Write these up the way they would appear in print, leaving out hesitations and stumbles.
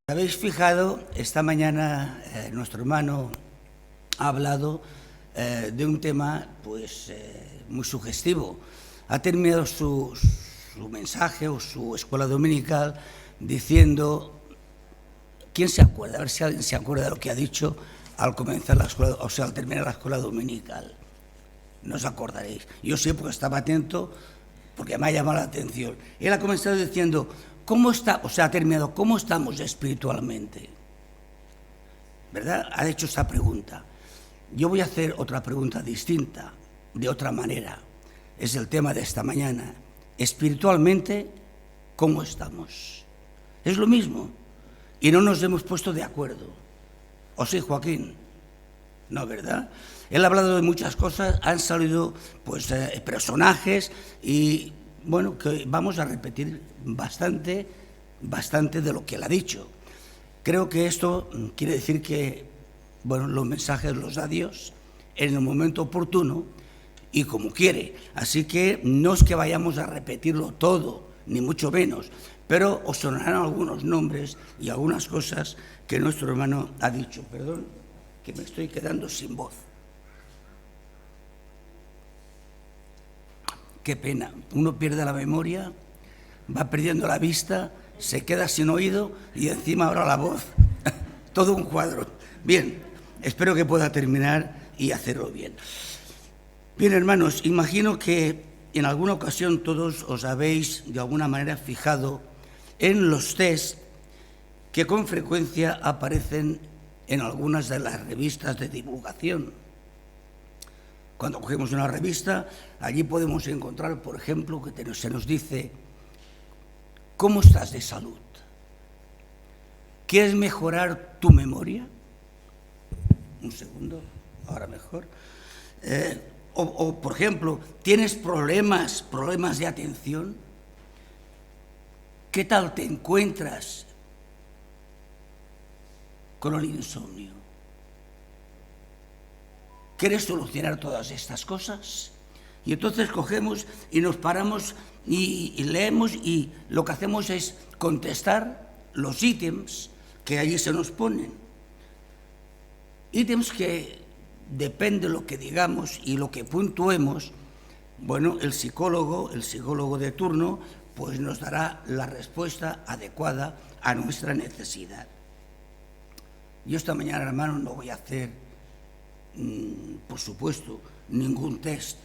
Habéis fijado, esta mañana nuestro hermano ha hablado de un tema muy sugestivo. Ha terminado su mensaje o su escuela dominical diciendo, ¿quién se acuerda? A ver si alguien se acuerda de lo que ha dicho al comenzar la escuela, o sea, al terminar la escuela dominical. No os acordaréis. Yo sí, porque estaba atento, porque me ha llamado la atención. Él ha comenzado diciendo, ha terminado, ¿cómo estamos espiritualmente? ¿Verdad? Ha hecho esta pregunta. Yo voy a hacer otra pregunta distinta, de otra manera. Es el tema de esta mañana. Espiritualmente, ¿cómo estamos? Es lo mismo. Y no nos hemos puesto de acuerdo. ¿O sí, Joaquín? No, ¿verdad? Él ha hablado de muchas cosas, han salido personajes y, bueno, que vamos a repetir bastante de lo que él ha dicho. Creo que esto quiere decir que, bueno, los mensajes los da Dios en el momento oportuno y como quiere. Así que no es que vayamos a repetirlo todo, ni mucho menos, pero os sonarán algunos nombres y algunas cosas que nuestro hermano ha dicho. Perdón, que me estoy quedando sin voz. Qué pena, uno pierde la memoria, va perdiendo la vista, se queda sin oído y encima ahora la voz. Todo un cuadro. Bien, espero que pueda terminar y hacerlo bien. Bien, hermanos, imagino que en alguna ocasión todos os habéis de alguna manera fijado en los test que con frecuencia aparecen en algunas de las revistas de divulgación. Cuando cogemos una revista, allí podemos encontrar, por ejemplo, que se nos dice, ¿cómo estás de salud? ¿Quieres mejorar tu memoria? Un segundo, ahora mejor. Por ejemplo, ¿tienes problemas de atención? ¿Qué tal te encuentras con el insomnio? ¿Quieres solucionar todas estas cosas? Y entonces cogemos y nos paramos y leemos y lo que hacemos es contestar los ítems que allí se nos ponen. Ítems que depende de lo que digamos y lo que puntuemos, bueno, el psicólogo de turno, pues nos dará la respuesta adecuada a nuestra necesidad. Yo esta mañana, hermano, no voy a hacer, por supuesto, ningún test,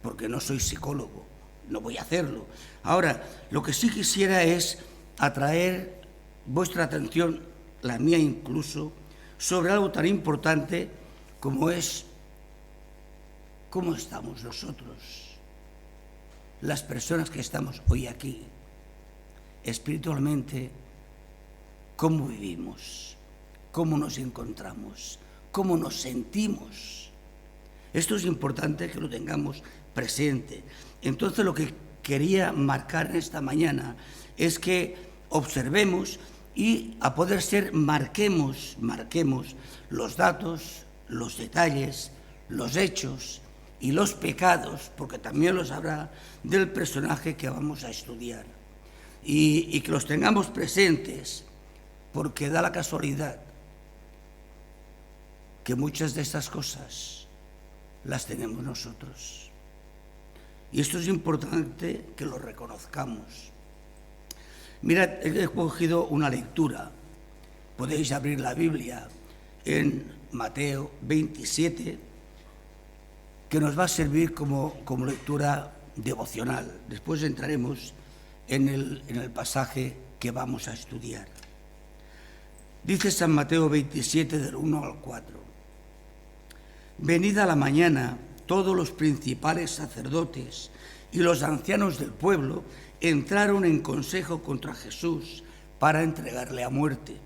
porque no soy psicólogo, no voy a hacerlo. Ahora, lo que sí quisiera es atraer vuestra atención, la mía incluso, sobre algo tan importante como es cómo estamos nosotros, las personas que estamos hoy aquí, espiritualmente, cómo vivimos, cómo nos encontramos, cómo nos sentimos. Esto es importante que lo tengamos presente. Entonces, lo que quería marcar en esta mañana es que observemos y, a poder ser, marquemos los datos, los detalles, los hechos y los pecados, porque también los habrá, del personaje que vamos a estudiar. Y que los tengamos presentes, porque da la casualidad que muchas de estas cosas las tenemos nosotros. Y esto es importante que lo reconozcamos. Mirad, he cogido una lectura. Podéis abrir la Biblia en Mateo 27, que nos va a servir como lectura devocional. Después entraremos en el pasaje que vamos a estudiar. Dice San Mateo 27, del 1 al 4. Venida la mañana, todos los principales sacerdotes y los ancianos del pueblo entraron en consejo contra Jesús para entregarle a muerte.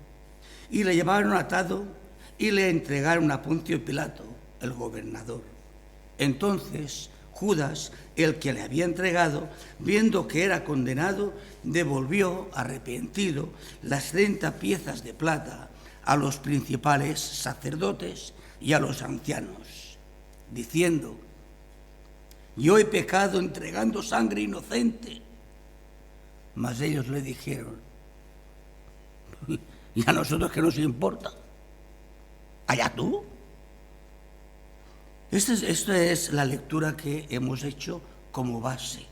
Y le llevaron atado y le entregaron a Poncio Pilato, el gobernador. Entonces Judas, el que le había entregado, viendo que era condenado, devolvió, arrepentido, las 30 piezas de plata a los principales sacerdotes y a los ancianos, diciendo, yo he pecado entregando sangre inocente. Mas ellos le dijeron, ¿Y a nosotros qué nos importa? Allá tú. Esta es la lectura que hemos hecho como base.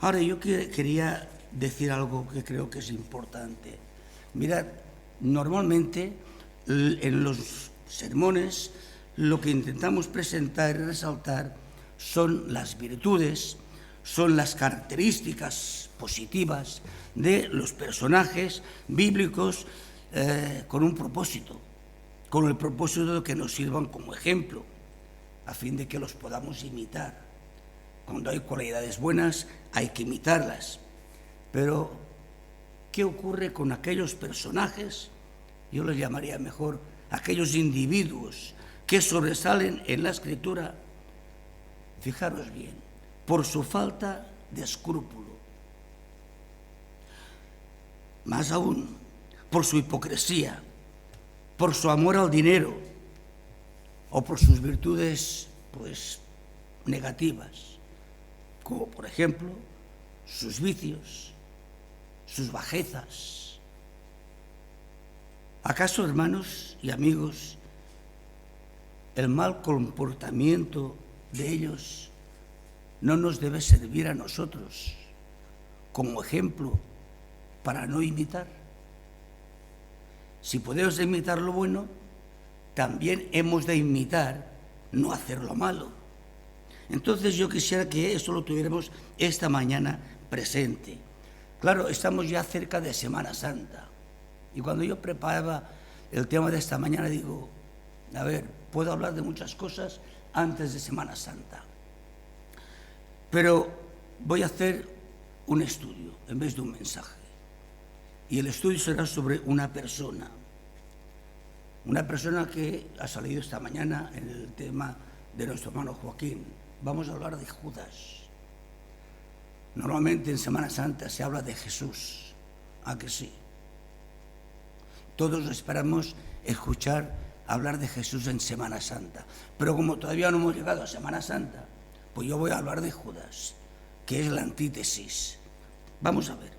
Ahora, yo quería decir algo que creo que es importante. Mirad, normalmente en los sermones lo que intentamos presentar y resaltar son las virtudes, son las características positivas de los personajes bíblicos con un propósito, con el propósito de que nos sirvan como ejemplo, a fin de que los podamos imitar. Cuando hay cualidades buenas hay que imitarlas. Pero, ¿qué ocurre con aquellos personajes? Yo los llamaría mejor aquellos individuos que sobresalen en la Escritura, fijaros bien, por su falta de escrúpulo. Más aún, por su hipocresía, por su amor al dinero o por sus virtudes, pues, negativas, como por ejemplo sus vicios, sus bajezas. ¿Acaso, hermanos y amigos, el mal comportamiento de ellos no nos debe servir a nosotros como ejemplo para no imitar? Si podemos imitar lo bueno, también hemos de imitar no hacer lo malo. Entonces yo quisiera que esto lo tuviéramos esta mañana presente. Claro, estamos ya cerca de Semana Santa. Y cuando yo preparaba el tema de esta mañana, digo, a ver, puedo hablar de muchas cosas antes de Semana Santa. Pero voy a hacer un estudio en vez de un mensaje. Y el estudio será sobre una persona que ha salido esta mañana en el tema de nuestro hermano Joaquín. Vamos a hablar de Judas. Normalmente en Semana Santa se habla de Jesús, ¿a que sí? Todos esperamos escuchar hablar de Jesús en Semana Santa, pero como todavía no hemos llegado a Semana Santa, pues yo voy a hablar de Judas, que es la antítesis. Vamos a ver.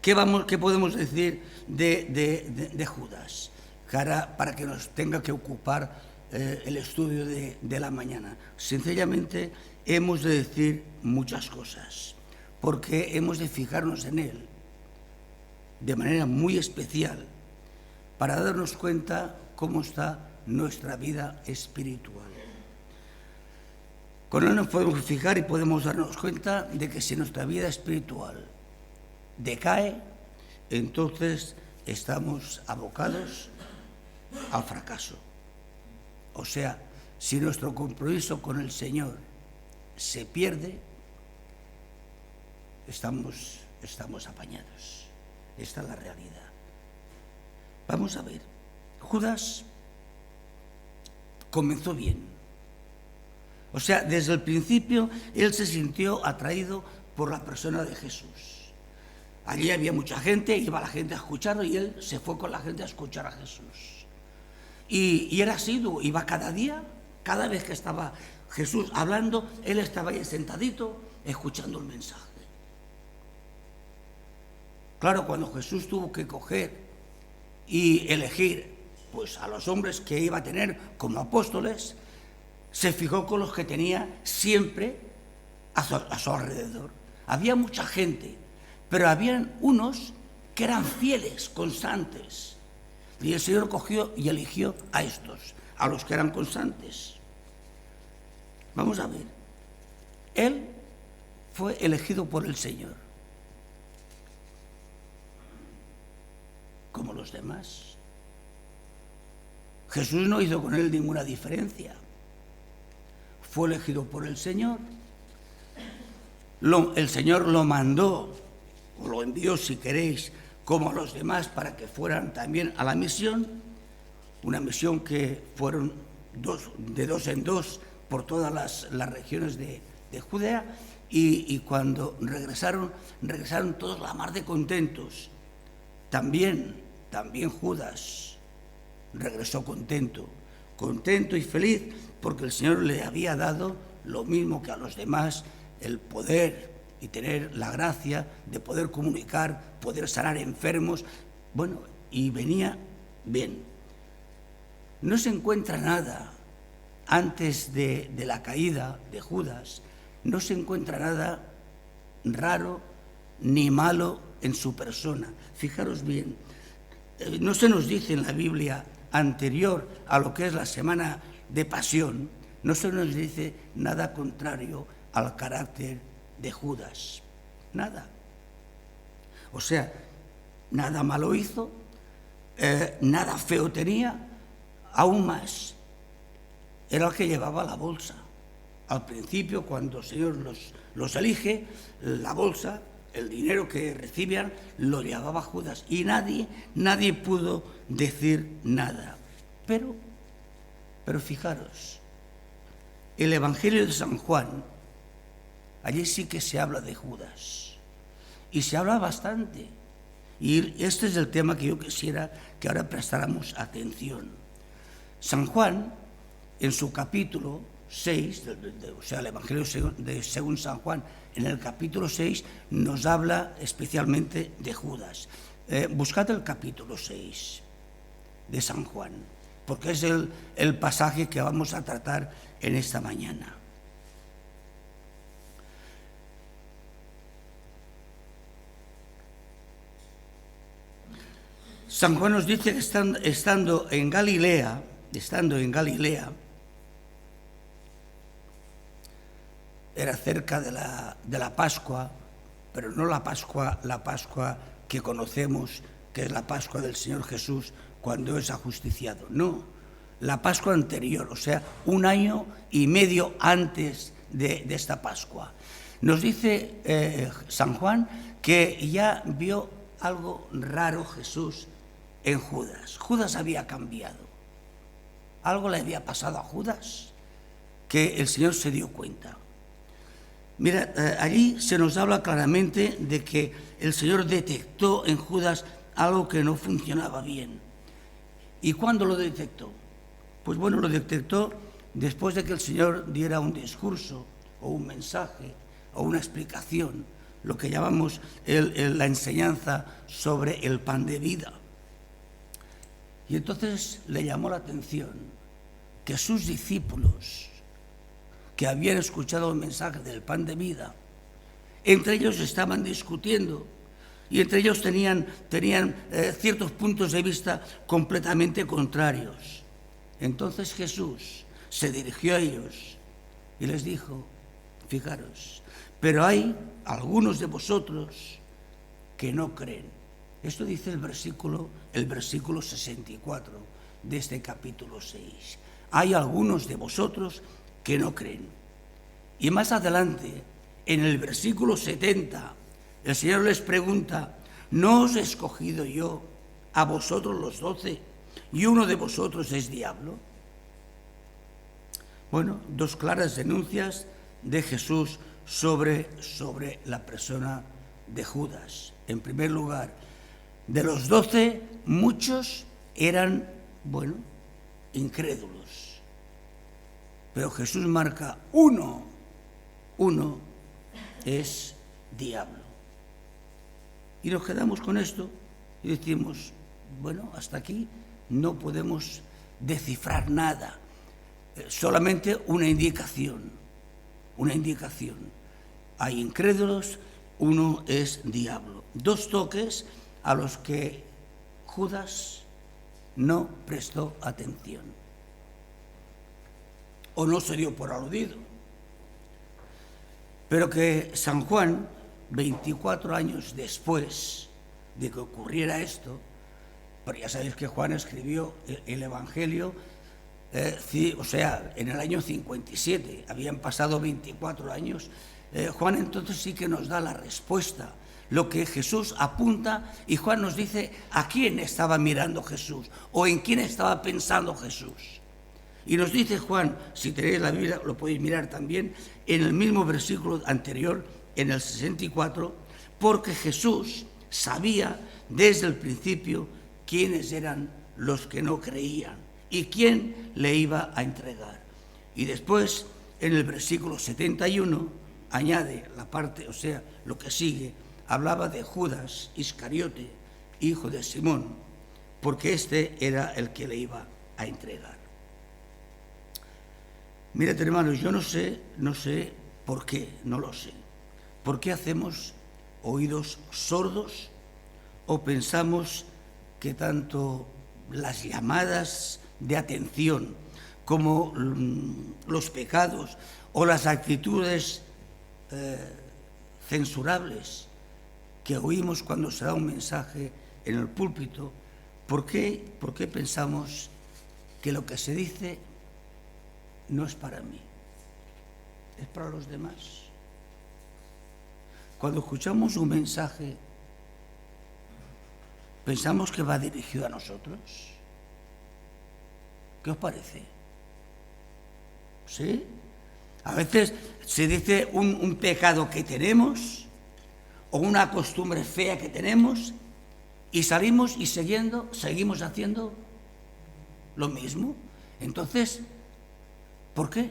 ¿Qué podemos decir de Judas? Para que nos tenga que ocupar el estudio de la mañana. Sencillamente hemos de decir muchas cosas, porque hemos de fijarnos en él de manera muy especial para darnos cuenta cómo está nuestra vida espiritual. Con él nos podemos fijar y podemos darnos cuenta de que si nuestra vida espiritual decae, entonces estamos abocados al fracaso. O sea, si nuestro compromiso con el Señor se pierde, estamos apañados. Esta es la realidad. Vamos a ver. Judas comenzó bien. O sea, desde el principio él se sintió atraído por la persona de Jesús. Allí había mucha gente, iba la gente a escucharlo y él se fue con la gente a escuchar a Jesús. Y era asiduo, iba cada día, cada vez que estaba Jesús hablando, él estaba ahí sentadito escuchando el mensaje. Claro, cuando Jesús tuvo que coger y elegir pues, a los hombres que iba a tener como apóstoles, se fijó con los que tenía siempre a su alrededor. Había mucha gente, pero habían unos que eran fieles, constantes. Y el Señor cogió y eligió a estos, a los que eran constantes. Vamos a ver. Él fue elegido por el Señor, como los demás. Jesús no hizo con él ninguna diferencia. Fue elegido por el Señor. El Señor lo mandó, o lo envió, si queréis, como a los demás, para que fueran también a la misión, una misión que fueron de dos en dos por todas las regiones de Judea, y cuando regresaron todos la mar de contentos. También Judas regresó contento y feliz, porque el Señor le había dado lo mismo que a los demás, el poder y tener la gracia de poder comunicar, poder sanar enfermos, bueno, y venía bien. No se encuentra nada antes de la caída de Judas, no se encuentra nada raro ni malo en su persona. Fijaros bien, no se nos dice en la Biblia anterior a lo que es la semana de pasión, no se nos dice nada contrario al carácter de Judas, nada. O sea, nada malo hizo, nada feo tenía, aún más, era el que llevaba la bolsa. Al principio, cuando el Señor los elige, la bolsa, el dinero que recibían, lo llevaba Judas. Y nadie pudo decir nada. Pero fijaros, el Evangelio de San Juan, allí sí que se habla de Judas. Y se habla bastante. Y este es el tema que yo quisiera que ahora prestáramos atención. San Juan, en su capítulo 6, o sea, el Evangelio según San Juan, en el capítulo 6 nos habla especialmente de Judas. Buscad el capítulo 6 de San Juan, porque es el pasaje que vamos a tratar en esta mañana. San Juan nos dice que estando en Galilea, era cerca de la Pascua, pero no la Pascua que conocemos, que es la Pascua del Señor Jesús cuando es ajusticiado. No, la Pascua anterior, o sea, 1 año y medio antes de esta Pascua. Nos dice San Juan que ya vio algo raro Jesús en Judas. Judas había cambiado. Algo le había pasado a Judas que el Señor se dio cuenta. Mira, allí se nos habla claramente de que el Señor detectó en Judas algo que no funcionaba bien. ¿Y cuándo lo detectó? Pues bueno, lo detectó después de que el Señor diera un discurso o un mensaje o una explicación, lo que llamamos la enseñanza sobre el pan de vida. Y entonces le llamó la atención que sus discípulos, que habían escuchado el mensaje del pan de vida, entre ellos estaban discutiendo y entre ellos tenían ciertos puntos de vista completamente contrarios. Entonces Jesús se dirigió a ellos y les dijo, fijaros, pero hay algunos de vosotros que no creen. Esto dice el versículo 64 de este capítulo 6. Hay algunos de vosotros que no creen. Y más adelante, en el versículo 70, el Señor les pregunta, ¿no os he escogido yo a vosotros los 12 y uno de vosotros es diablo? Bueno, 2 claras denuncias de Jesús sobre la persona de Judas. En primer lugar, de los 12, muchos eran, incrédulos. Pero Jesús marca uno es diablo. Y nos quedamos con esto y decimos, hasta aquí no podemos descifrar nada, solamente una indicación. Hay incrédulos, uno es diablo. 2 toques a los que Judas no prestó atención o no se dio por aludido. Pero que San Juan, 24 años después de que ocurriera esto, pero ya sabéis que Juan escribió el Evangelio, en el año 57, habían pasado 24 años, Juan entonces sí que nos da la respuesta, lo que Jesús apunta, y Juan nos dice a quién estaba mirando Jesús o en quién estaba pensando Jesús. Y nos dice Juan, si tenéis la Biblia, lo podéis mirar también, en el mismo versículo anterior, en el 64, porque Jesús sabía desde el principio quiénes eran los que no creían y quién le iba a entregar. Y después, en el versículo 71, añade la parte, lo que sigue, hablaba de Judas Iscariote, hijo de Simón, porque este era el que le iba a entregar. Mirad, hermanos, yo no sé por qué, no lo sé. ¿Por qué hacemos oídos sordos o pensamos que tanto las llamadas de atención como los pecados o las actitudes censurables que oímos cuando se da un mensaje en el púlpito, ¿por qué pensamos que lo que se dice no es para mí, es para los demás? Cuando escuchamos un mensaje, ¿pensamos que va dirigido a nosotros? ¿Qué os parece? ¿Sí? A veces se dice un pecado que tenemos o una costumbre fea que tenemos y salimos y seguimos haciendo lo mismo. Entonces, ¿por qué?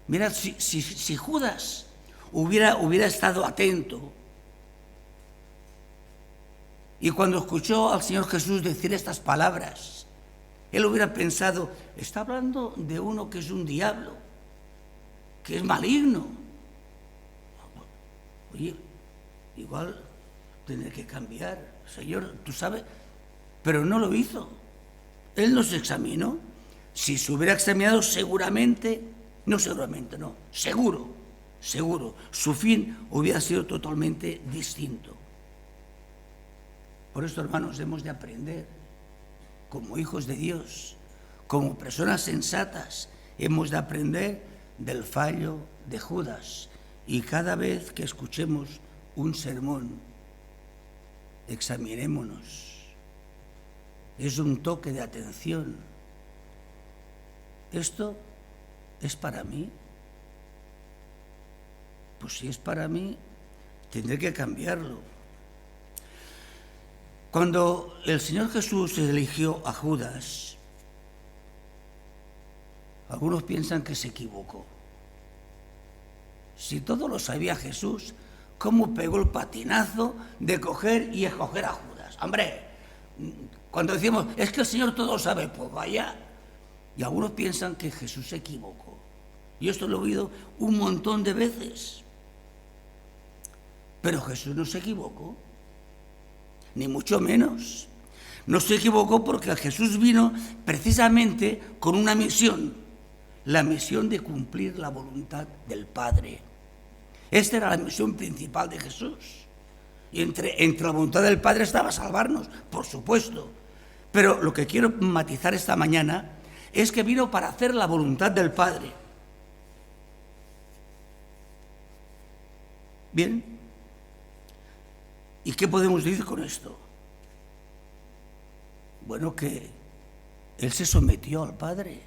Mirad, si Judas hubiera estado atento y cuando escuchó al Señor Jesús decir estas palabras, él hubiera pensado, está hablando de uno que es un diablo, que es maligno. Oye, igual tendré que cambiar, Señor, tú sabes, pero no lo hizo. Él no se examinó. Si se hubiera examinado seguro, su fin hubiera sido totalmente distinto. Por eso, hermanos, hemos de aprender, como hijos de Dios, como personas sensatas, hemos de aprender del fallo de Judas. Y cada vez que escuchemos un sermón, examinémonos. Es un toque de atención. ¿Esto es para mí? Pues si es para mí, tendré que cambiarlo. Cuando el Señor Jesús eligió a Judas, algunos piensan que se equivocó. Si todo lo sabía Jesús, ¿cómo pegó el patinazo de coger y escoger a Judas? Hombre, cuando decimos, es que el Señor todo lo sabe, pues vaya. Y algunos piensan que Jesús se equivocó. Y esto lo he oído un montón de veces. Pero Jesús no se equivocó, ni mucho menos. No se equivocó porque Jesús vino precisamente con una misión, la misión de cumplir la voluntad del Padre. Esta era la misión principal de Jesús. Y entre la voluntad del Padre estaba salvarnos, por supuesto. Pero lo que quiero matizar esta mañana es que vino para hacer la voluntad del Padre. Bien. ¿Y qué podemos decir con esto? Bueno, que Él se sometió al Padre,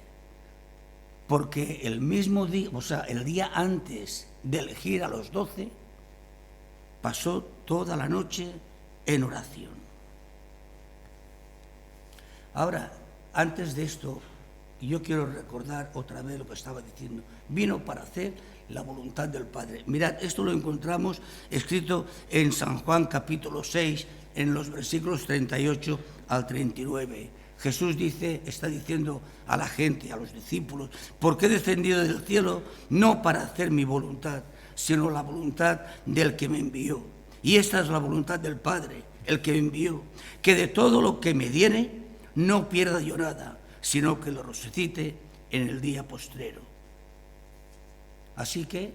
porque el mismo día, el día antes de elegir a los 12, pasó toda la noche en oración. Ahora, antes de esto, yo quiero recordar otra vez lo que estaba diciendo. Vino para hacer la voluntad del Padre. Mirad, esto lo encontramos escrito en San Juan capítulo 6, en los versículos 38 al 39. Jesús está diciendo a la gente, a los discípulos, porque he descendido del cielo no para hacer mi voluntad, sino la voluntad del que me envió. Y esta es la voluntad del Padre, el que me envió, que de todo lo que me diere no pierda yo nada, sino que lo resucite en el día postrero. Así que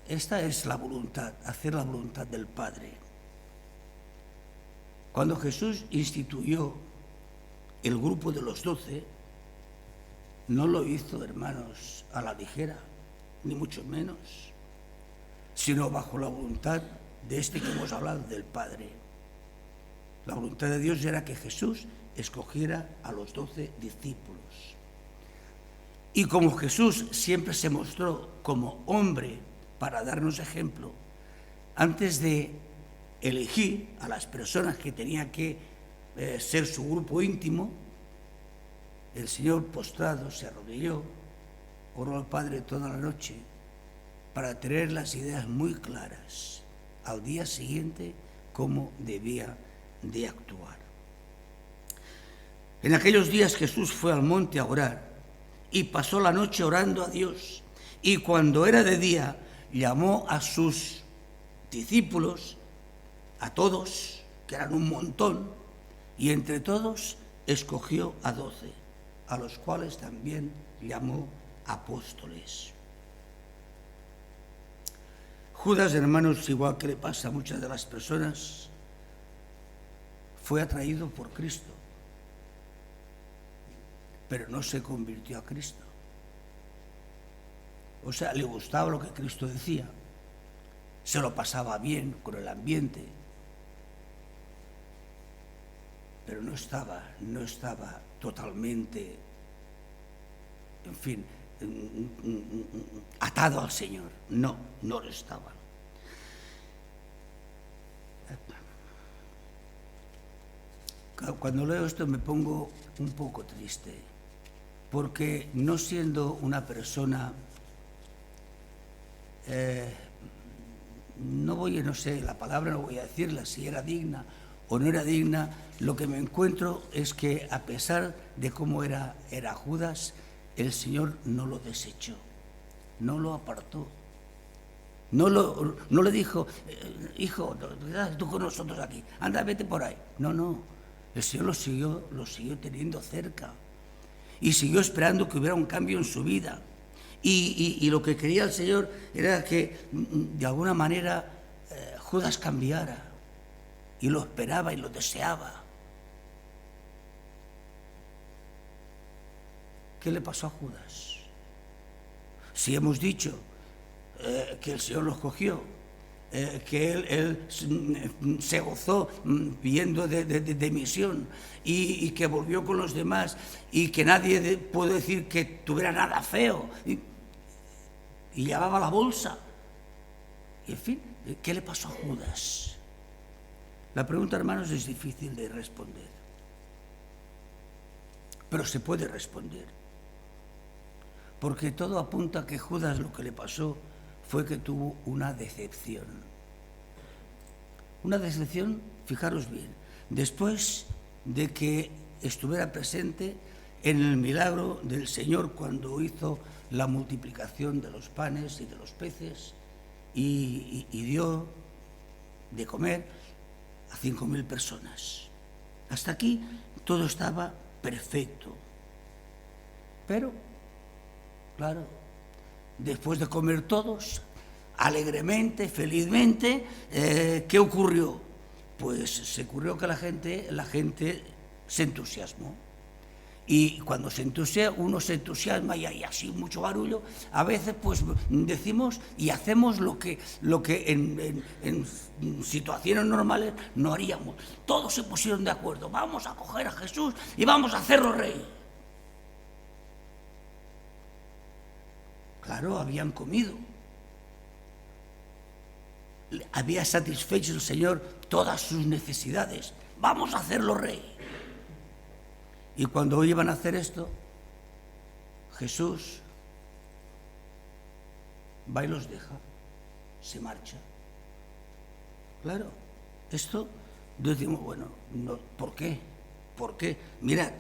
esta es la voluntad, hacer la voluntad del Padre. Cuando Jesús instituyó el grupo de los 12, no lo hizo, hermanos, a la ligera, ni mucho menos, sino bajo la voluntad de este que hemos hablado, del Padre. La voluntad de Dios era que Jesús escogiera a los 12 discípulos. Y como Jesús siempre se mostró como hombre para darnos ejemplo, antes de elegir a las personas que tenían que ser su grupo íntimo, el Señor postrado se arrodilló, oró al Padre toda la noche para tener las ideas muy claras al día siguiente cómo debía de actuar. En aquellos días Jesús fue al monte a orar y pasó la noche orando a Dios. Y cuando era de día, llamó a sus discípulos, a todos, que eran un montón, y entre todos escogió a 12, a los cuales también llamó apóstoles. Judas, hermanos, igual que le pasa a muchas de las personas, fue atraído por Cristo, pero no se convirtió a Cristo. O sea, le gustaba lo que Cristo decía, se lo pasaba bien con el ambiente, pero no estaba totalmente, en fin, atado al Señor. No lo estaba. Cuando leo esto me pongo un poco triste, porque no siendo una persona, no sé, la palabra no voy a decirla, si era digna o no era digna, lo que me encuentro es que a pesar de cómo era Judas, el Señor no lo desechó, no lo apartó, no le dijo, hijo, tú con nosotros aquí, anda, vete por ahí. No, el Señor lo siguió teniendo cerca y siguió esperando que hubiera un cambio en su vida. Y lo que quería el Señor era que de alguna manera Judas cambiara, y lo esperaba y lo deseaba. ¿Qué le pasó a Judas? Si hemos dicho que el Señor lo escogió, que él se gozó pidiendo de misión y que volvió con los demás y que nadie pudo decir que tuviera nada feo y llevaba la bolsa. Y en fin, ¿qué le pasó a Judas? La pregunta, hermanos, es difícil de responder, pero se puede responder, porque todo apunta a que Judas lo que le pasó fue que tuvo una decepción. Una decepción, fijaros bien, después de que estuviera presente en el milagro del Señor cuando hizo la multiplicación de los panes y de los peces y dio de comer a 5.000 personas. Hasta aquí todo estaba perfecto. Pero, claro, después de comer todos, alegremente, felizmente, ¿qué ocurrió? Pues se ocurrió que la gente se entusiasmó. Y cuando uno se entusiasma y hay así mucho barullo, a veces pues decimos y hacemos lo que en situaciones normales no haríamos. Todos se pusieron de acuerdo, vamos a coger a Jesús y vamos a hacerlo rey. Claro, habían comido. Había satisfecho el Señor todas sus necesidades. Vamos a hacerlo rey. Y cuando iban a hacer esto, Jesús va y los deja, se marcha. Claro, esto decimos, bueno, no, ¿por qué? ¿Por qué? Mirad,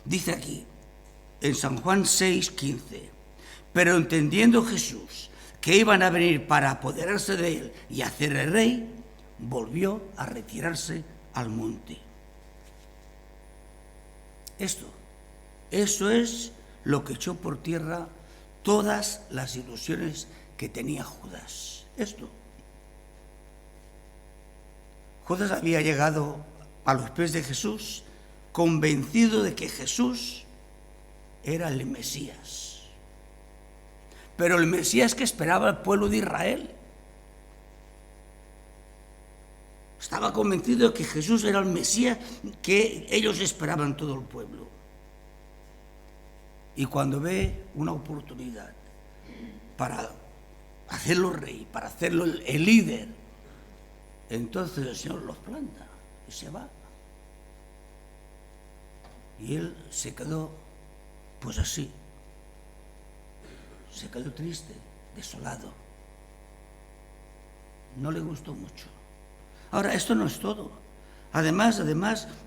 dice aquí, en San Juan 6:15, pero entendiendo Jesús que iban a venir para apoderarse de él y hacerle rey, volvió a retirarse al monte. Eso es lo que echó por tierra todas las ilusiones que tenía Judas. Judas había llegado a los pies de Jesús convencido de que Jesús era el Mesías. Pero el Mesías que esperaba el pueblo de Israel. Estaba convencido de que Jesús era el Mesías que ellos esperaban todo el pueblo. Y cuando ve una oportunidad para hacerlo rey, para hacerlo el líder, entonces el Señor los planta y se va. Y él se quedó, pues así, se quedó triste, desolado. No le gustó mucho. Ahora, esto no es todo. Además,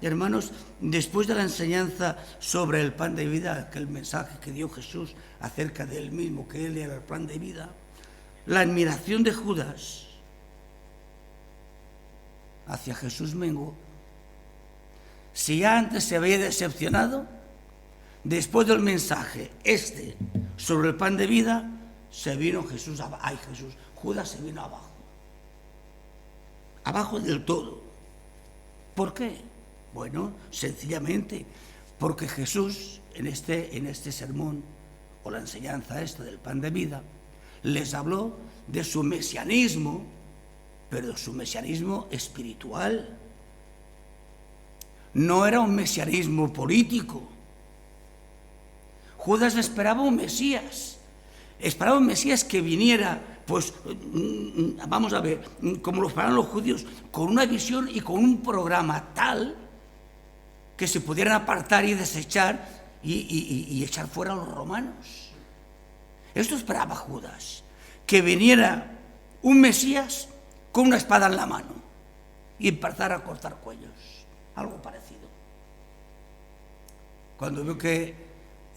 hermanos, después de la enseñanza sobre el pan de vida, aquel mensaje que dio Jesús acerca de él mismo, que él era el pan de vida, la admiración de Judas hacia Jesús menguó. Si ya antes se había decepcionado, después del mensaje sobre el pan de vida, se vino Judas se vino abajo del todo. ¿Por qué? Bueno, sencillamente porque Jesús en este sermón o la enseñanza del pan de vida les habló de su mesianismo, pero de su mesianismo espiritual. No era un mesianismo político. Judas esperaba un Mesías que viniera, pues, vamos a ver, como lo esperaban los judíos, con una visión y con un programa tal que se pudieran apartar y desechar y echar fuera a los romanos. Esto esperaba Judas, que viniera un Mesías con una espada en la mano y empezara a cortar cuellos, algo parecido. Cuando vio que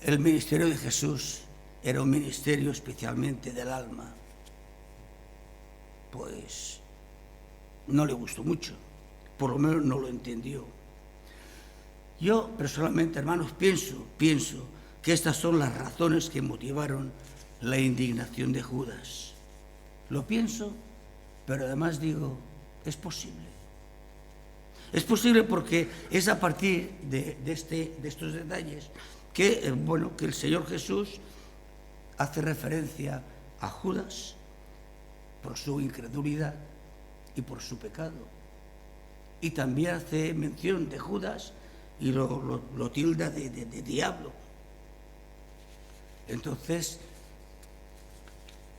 el ministerio de Jesús era un ministerio especialmente del alma, pues no le gustó mucho, por lo menos no lo entendió. Yo personalmente, hermanos, pienso que estas son las razones que motivaron la indignación de Judas. Lo pienso, pero además digo, es posible. Es posible porque es a partir de estos detalles que el Señor Jesús hace referencia a Judas por su incredulidad y por su pecado. Y también hace mención de Judas y lo tilda de diablo. Entonces,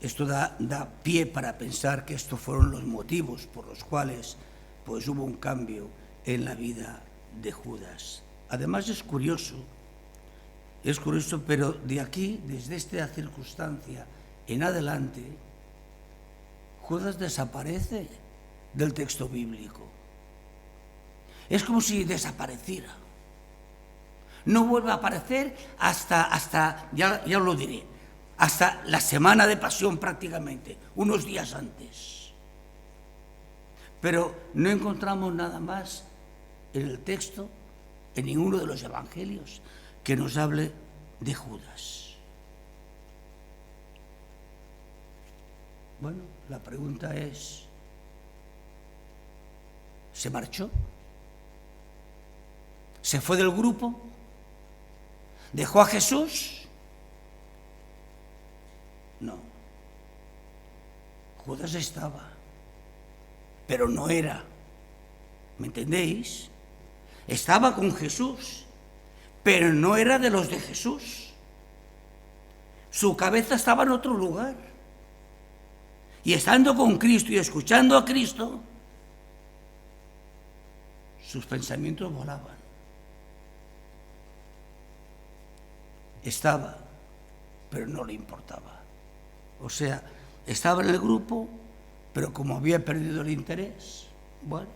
esto da pie para pensar que estos fueron los motivos por los cuales pues hubo un cambio en la vida de Judas. Además es curioso, pero de aquí, desde esta circunstancia en adelante, Judas desaparece del texto bíblico. Es como si desapareciera. No vuelve a aparecer hasta ya os lo diré, hasta la semana de pasión prácticamente, unos días antes. Pero no encontramos nada más en el texto, en ninguno de los evangelios, que nos hable de Judas. Bueno, la pregunta es, ¿se marchó? ¿Se fue del grupo? ¿Dejó a Jesús? No. Judas estaba, pero no era. ¿Me entendéis? Estaba con Jesús, pero no era de los de Jesús. Su cabeza estaba en otro lugar. Y estando con Cristo y escuchando a Cristo, sus pensamientos volaban. Estaba, pero no le importaba. O sea, estaba en el grupo, pero como había perdido el interés, bueno,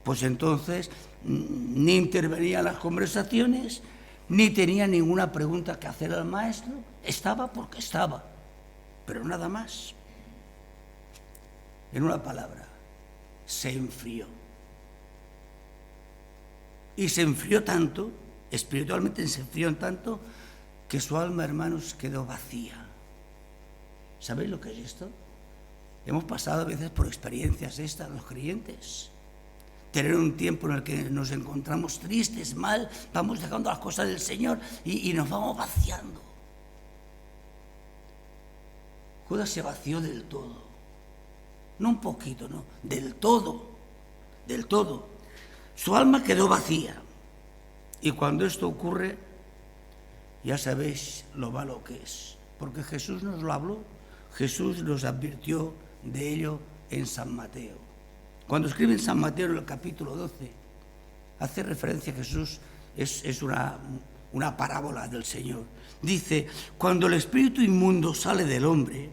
pues entonces ni intervenía en las conversaciones, ni tenía ninguna pregunta que hacer al maestro. Estaba porque estaba, pero nada más. En una palabra, se enfrió. Y se enfrió tanto, espiritualmente se enfrió tanto, que su alma, hermanos, quedó vacía. ¿Sabéis lo que es esto? Hemos pasado a veces por experiencias estas, los creyentes. Tener un tiempo en el que nos encontramos tristes, mal, vamos dejando las cosas del Señor y nos vamos vaciando. Judas se vació del todo. No un poquito, no, del todo. Del todo. Su alma quedó vacía. Y cuando esto ocurre, ya sabéis lo malo que es. Porque Jesús nos lo habló. Jesús nos advirtió de ello en San Mateo. Cuando escribe en San Mateo en el capítulo 12, hace referencia a Jesús, es una parábola del Señor. Dice, cuando el espíritu inmundo sale del hombre,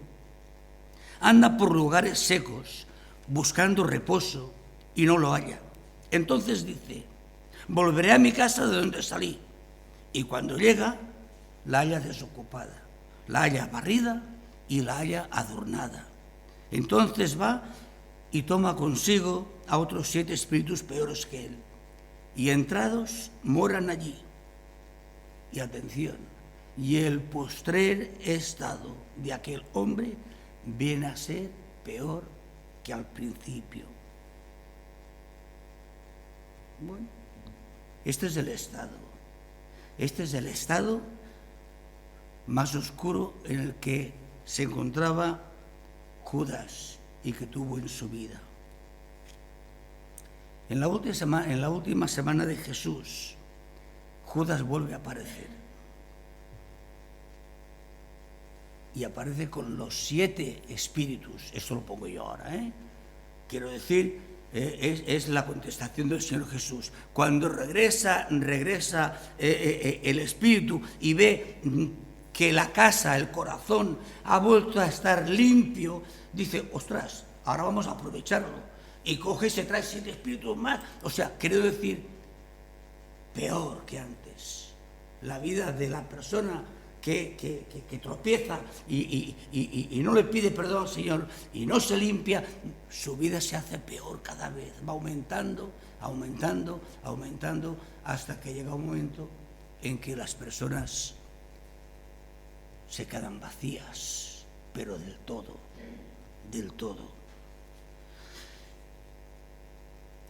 anda por lugares secos, buscando reposo, y no lo halla. Entonces dice, volveré a mi casa de donde salí. Y cuando llega, la halla desocupada, la halla barrida y la halla adornada. Entonces va y toma consigo a otros 7 espíritus peores que él. Y entrados, moran allí. Y atención, y el postrer estado de aquel hombre viene a ser peor que al principio. Bueno, este es el estado. Este es el estado más oscuro en el que se encontraba Judas y que tuvo en su vida. En la última semana de Jesús, Judas vuelve a aparecer. Y aparece con los 7 espíritus. Esto lo pongo yo ahora, ¿eh? Quiero decir, es la contestación del Señor Jesús. Cuando regresa el espíritu y ve que la casa, el corazón, ha vuelto a estar limpio, dice, ostras, ahora vamos a aprovecharlo. Y coge y se trae 7 espíritus más. O sea, quiero decir, peor que antes. La vida de la persona que tropieza y no le pide perdón al Señor y no se limpia, su vida se hace peor cada vez. Va aumentando, hasta que llega un momento en que las personas se quedan vacías, pero del todo.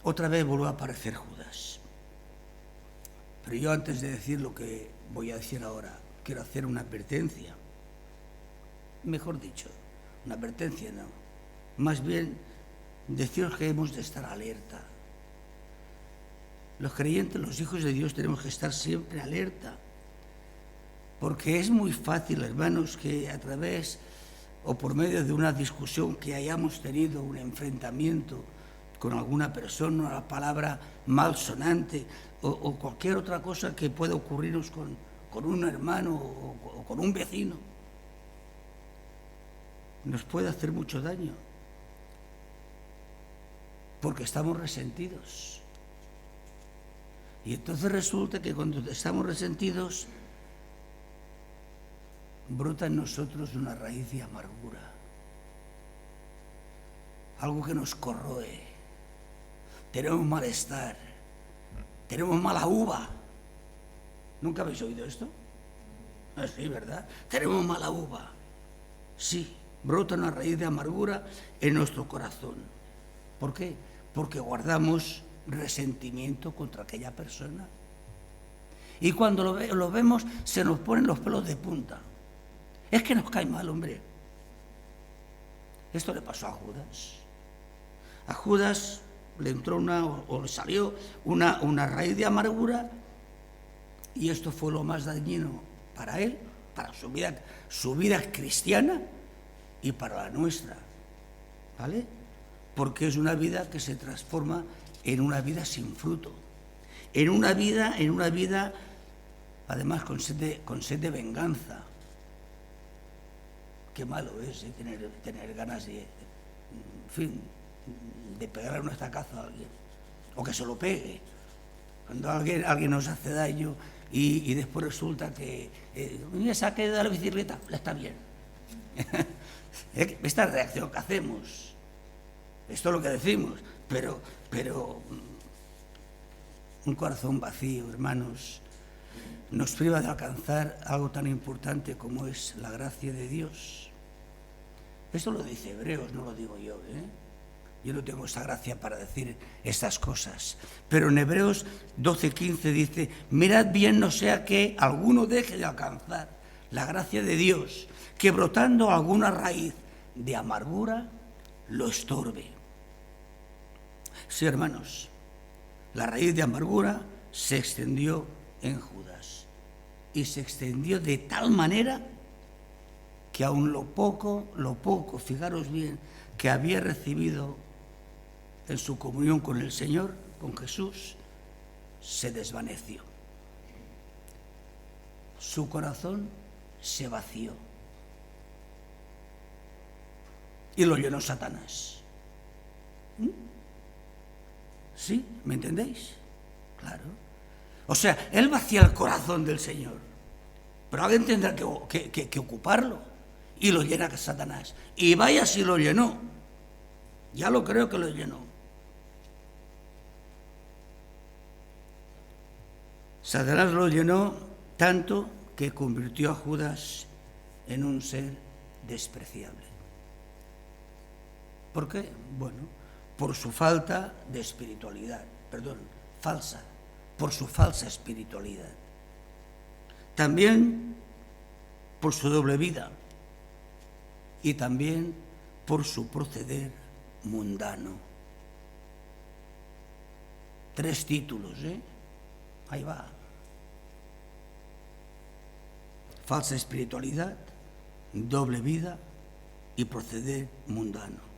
Otra vez vuelve a aparecer Judas. Pero yo, antes de decir lo que voy a decir ahora, quiero hacer una advertencia. Mejor dicho, una advertencia no. Más bien, deciros que hemos de estar alerta. Los creyentes, los hijos de Dios, tenemos que estar siempre alerta. Porque es muy fácil, hermanos, que a través o por medio de una discusión que hayamos tenido, un enfrentamiento con alguna persona, una palabra malsonante o cualquier otra cosa que pueda ocurrirnos con un hermano o con un vecino, nos puede hacer mucho daño, porque estamos resentidos. Y entonces resulta que cuando estamos resentidos, brota en nosotros una raíz de amargura, algo que nos corroe. Tenemos malestar, tenemos mala uva. ¿Nunca habéis oído esto? Sí, ¿verdad? Tenemos mala uva. Sí, brota una raíz de amargura en nuestro corazón. ¿Por qué? Porque guardamos resentimiento contra aquella persona. Y cuando lo vemos, se nos ponen los pelos de punta. Es que nos cae mal, hombre. Esto le pasó a Judas. A Judas le entró le salió una raíz de amargura, y esto fue lo más dañino para él, para su vida cristiana y para la nuestra, ¿vale? Porque es una vida que se transforma en una vida sin fruto, en una vida además con sed de venganza. Qué malo es tener ganas de, en fin, de pegarle una estacazo a alguien, o que se lo pegue. Cuando alguien nos hace daño y después resulta que me saque de la bicicleta, está bien. Esta reacción que hacemos, esto es lo que decimos, pero un corazón vacío, hermanos, nos priva de alcanzar algo tan importante como es la gracia de Dios. Esto lo dice Hebreos, no lo digo yo, ¿eh? Yo no tengo esa gracia para decir estas cosas. Pero en Hebreos 12:15 dice, mirad bien, no sea que alguno deje de alcanzar la gracia de Dios, que brotando alguna raíz de amargura lo estorbe. Sí, hermanos, la raíz de amargura se extendió en Judas. Y se extendió de tal manera que aun lo poco, fijaros bien, que había recibido en su comunión con el Señor, con Jesús, se desvaneció. Su corazón se vació y lo llenó Satanás. ¿Sí? ¿Me entendéis? Claro. O sea, él vacía el corazón del Señor, pero alguien tendrá que ocuparlo, y lo llena Satanás. Y vaya si lo llenó. Ya lo creo que lo llenó. Satanás lo llenó tanto que convirtió a Judas en un ser despreciable. ¿Por qué? Bueno, por su falta de espiritualidad, por su falsa espiritualidad. También por su doble vida y también por su proceder mundano. 3 títulos, Ahí va. Falsa espiritualidad, doble vida y proceder mundano.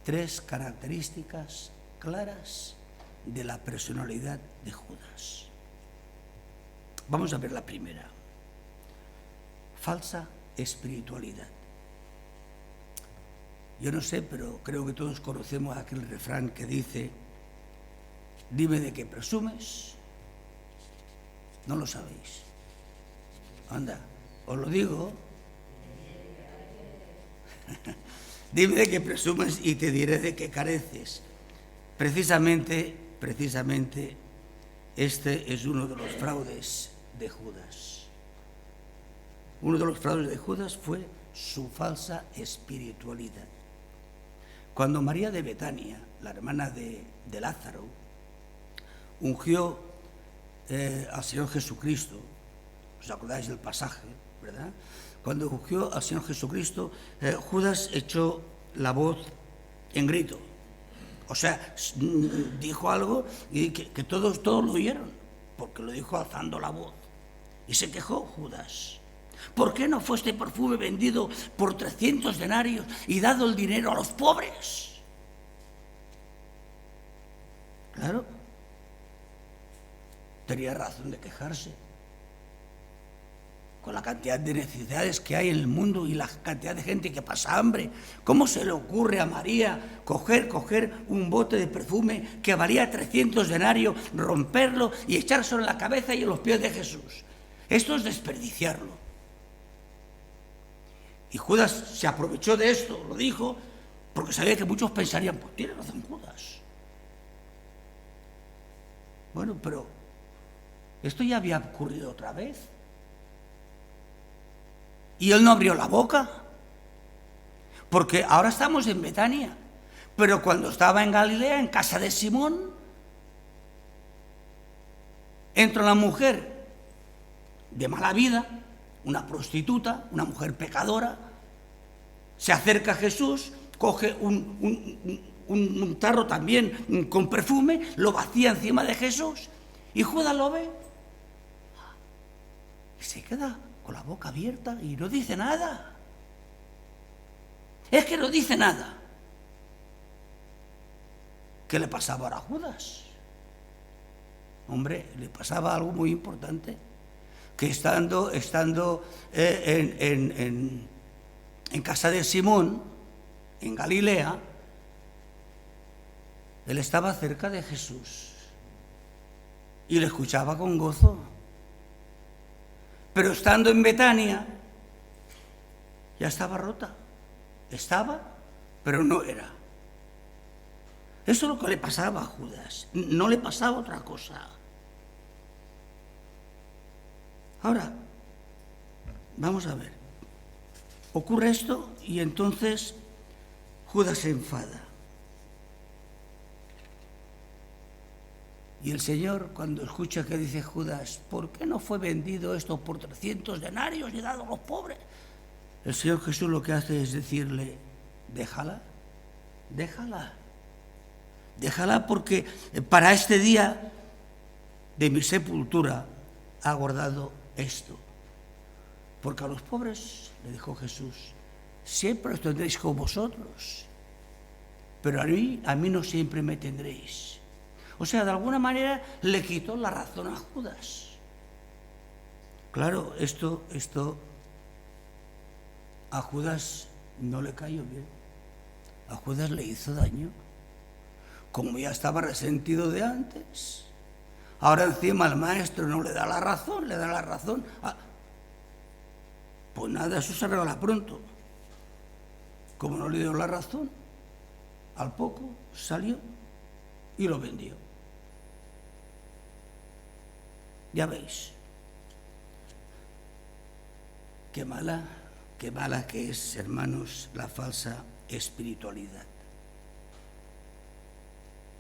3 características claras de la personalidad de Judas. Vamos a ver la primera. Falsa espiritualidad. Yo no sé, pero creo que todos conocemos aquel refrán que dice: dime de qué presumes. No lo sabéis. Anda, os lo digo. Dime de qué presumes y te diré de qué careces. Precisamente, este es uno de los fraudes de Judas. Uno de los fraudes de Judas fue su falsa espiritualidad. Cuando María de Betania, la hermana de Lázaro, ungió al Señor Jesucristo, ¿os acordáis del pasaje, verdad? Cuando ungió al Señor Jesucristo, Judas echó la voz en grito. O sea, dijo algo y que todos lo oyeron, porque lo dijo alzando la voz. Y se quejó Judas. ¿Por qué no fue este perfume vendido por 300 denarios y dado el dinero a los pobres? Claro, tenía razón de quejarse. Con la cantidad de necesidades que hay en el mundo y la cantidad de gente que pasa hambre, ¿cómo se le ocurre a María coger un bote de perfume que valía 300 denarios, romperlo y echárselo en la cabeza y en los pies de Jesús? Esto es desperdiciarlo. Y Judas se aprovechó de esto, lo dijo, porque sabía que muchos pensarían: pues tiene razón Judas. Bueno, pero esto ya había ocurrido otra vez. Y él no abrió la boca, porque ahora estamos en Betania, pero cuando estaba en Galilea, en casa de Simón, entra una mujer de mala vida, una prostituta, una mujer pecadora, se acerca a Jesús, coge un tarro también con perfume, lo vacía encima de Jesús, y Judas lo ve y se queda con la boca abierta y no dice nada. Es que no dice nada. ¿Qué le pasaba ahora a Judas? Hombre, le pasaba algo muy importante, que estando en casa de Simón, en Galilea, él estaba cerca de Jesús y le escuchaba con gozo. Pero estando en Betania, ya estaba rota. Estaba, pero no era. Eso es lo que le pasaba a Judas. No le pasaba otra cosa. Ahora, vamos a ver. Ocurre esto y entonces Judas se enfada. Y el Señor, cuando escucha que dice Judas: ¿por qué no fue vendido esto por 300 denarios y dado a los pobres? El Señor Jesús lo que hace es decirle: déjala, porque para este día de mi sepultura ha guardado esto. Porque a los pobres, le dijo Jesús, siempre os tendréis con vosotros, pero a mí no siempre me tendréis. O sea, de alguna manera le quitó la razón a Judas. Claro, esto a Judas no le cayó bien. A Judas le hizo daño. como ya estaba resentido de antes, ahora encima el maestro no le da la razón, pues nada, eso se arregla pronto. Como no le dio la razón, al poco salió y lo vendió. Ya veis, qué mala que es, hermanos, la falsa espiritualidad.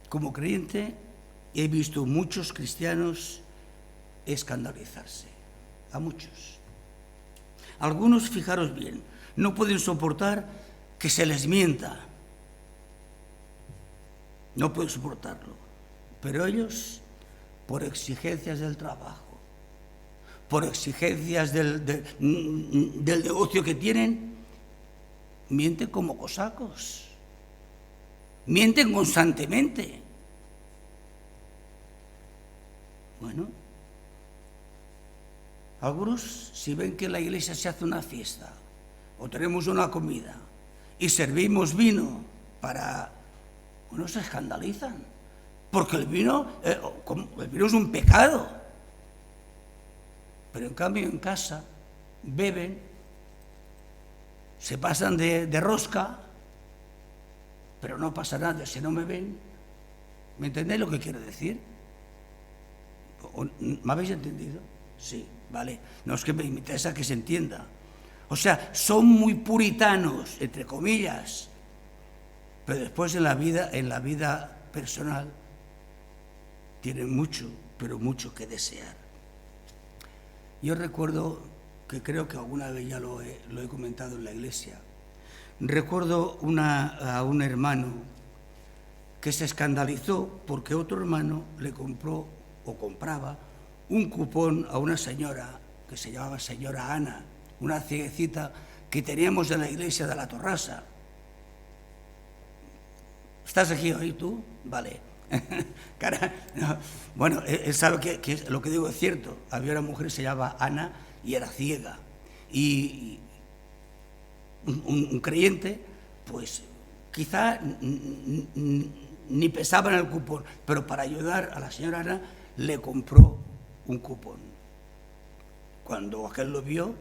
Como creyente he visto muchos cristianos escandalizarse, a muchos. Algunos, fijaros bien, no pueden soportar que se les mienta. No pueden soportarlo. Pero ellos, por exigencias del trabajo, por exigencias del negocio que tienen, mienten como cosacos. Mienten constantemente. Bueno, algunos, si ven que en la iglesia se hace una fiesta o tenemos una comida y servimos vino para... Bueno, se escandalizan, porque el vino es un pecado. Pero en cambio en casa beben, se pasan de rosca, pero no pasa nada si no me ven. ¿Me entendéis lo que quiero decir? ¿Me habéis entendido? Sí, vale. No es que me interesa que se entienda. O sea, son muy puritanos, entre comillas, pero después en la vida personal tienen mucho, pero mucho que desear. Yo recuerdo, que creo que alguna vez ya lo he comentado en la iglesia, recuerdo a un hermano que se escandalizó porque otro hermano le compró o compraba un cupón a una señora que se llamaba señora Ana, una cieguecita que teníamos en la iglesia de la Torrasa. ¿Estás aquí hoy tú? Vale. Cara, no. Bueno, él sabe que lo que digo es cierto. Había una mujer que se llamaba Ana y era ciega. Y un creyente, pues quizá ni pensaba en el cupón, pero para ayudar a la señora Ana le compró un cupón. Cuando aquel lo vio,